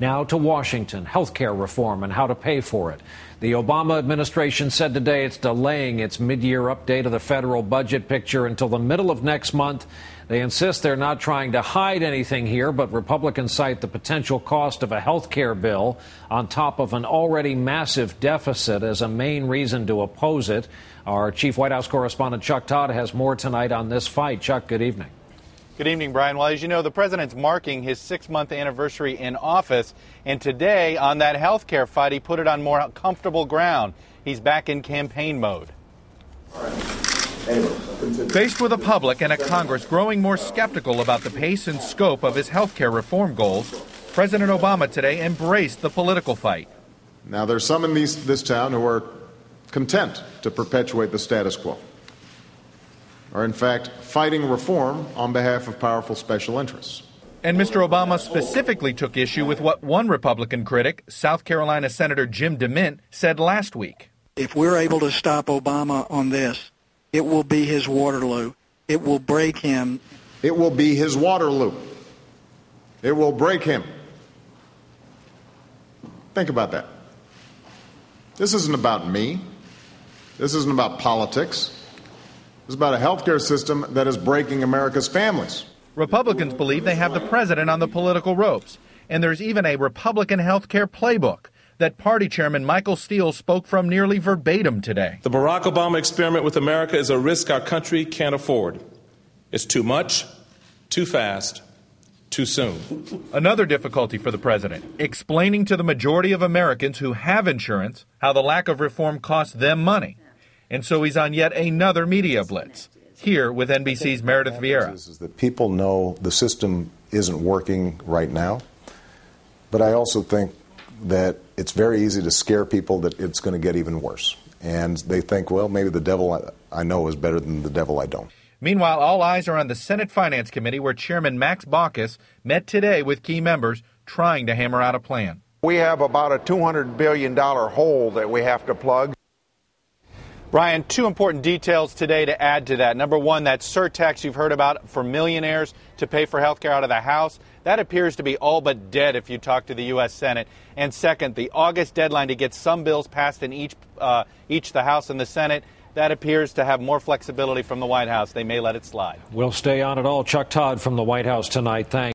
Now to Washington, health care reform and how to pay for it. The Obama administration said today it's delaying its mid-year update of the federal budget picture until the middle of next month. They insist they're not trying to hide anything here, but Republicans cite the potential cost of a health care bill on top of an already massive deficit as a main reason to oppose it. Our chief White House correspondent Chuck Todd has more tonight on this fight. Chuck, good evening. Good evening, Brian. Well, as you know, the president's marking his 6-month anniversary in office. And today, on that health care fight, he put it on more comfortable ground. He's back in campaign mode. Faced with a public and a Congress growing more skeptical about the pace and scope of his health care reform goals, President Obama today embraced the political fight. Now, there's some in this town who are content to perpetuate the status quo, are in fact fighting reform on behalf of powerful special interests. And Mr. Obama specifically took issue with what one Republican critic, South Carolina Senator Jim DeMint, said last week. If we're able to stop Obama on this, it will be his Waterloo. It will break him. It will be his Waterloo. It will break him. Think about that. This isn't about me. This isn't about politics. This is about a health care system that is breaking America's families. Republicans believe they have the president on the political ropes. And there's even a Republican health care playbook that party chairman Michael Steele spoke from nearly verbatim today. The Barack Obama experiment with America is a risk our country can't afford. It's too much, too fast, too soon. Another difficulty for the president, explaining to the majority of Americans who have insurance how the lack of reform costs them money. And so he's on yet another media blitz. Here with NBC's Meredith Vieira. Is that people know the system isn't working right now, but I also think that it's very easy to scare people that it's going to get even worse. And they think, well, maybe the devil I know is better than the devil I don't. Meanwhile, all eyes are on the Senate Finance Committee, where Chairman Max Baucus met today with key members trying to hammer out a plan. We have about a $200 billion hole that we have to plug. Brian, two important details today to add to that. Number one, that surtax you've heard about for millionaires to pay for health care out of the House, that appears to be all but dead if you talk to the U.S. Senate. And second, the August deadline to get some bills passed in each the House and the Senate, that appears to have more flexibility from the White House. They may let it slide. We'll stay on it all. Chuck Todd from the White House tonight. Thanks.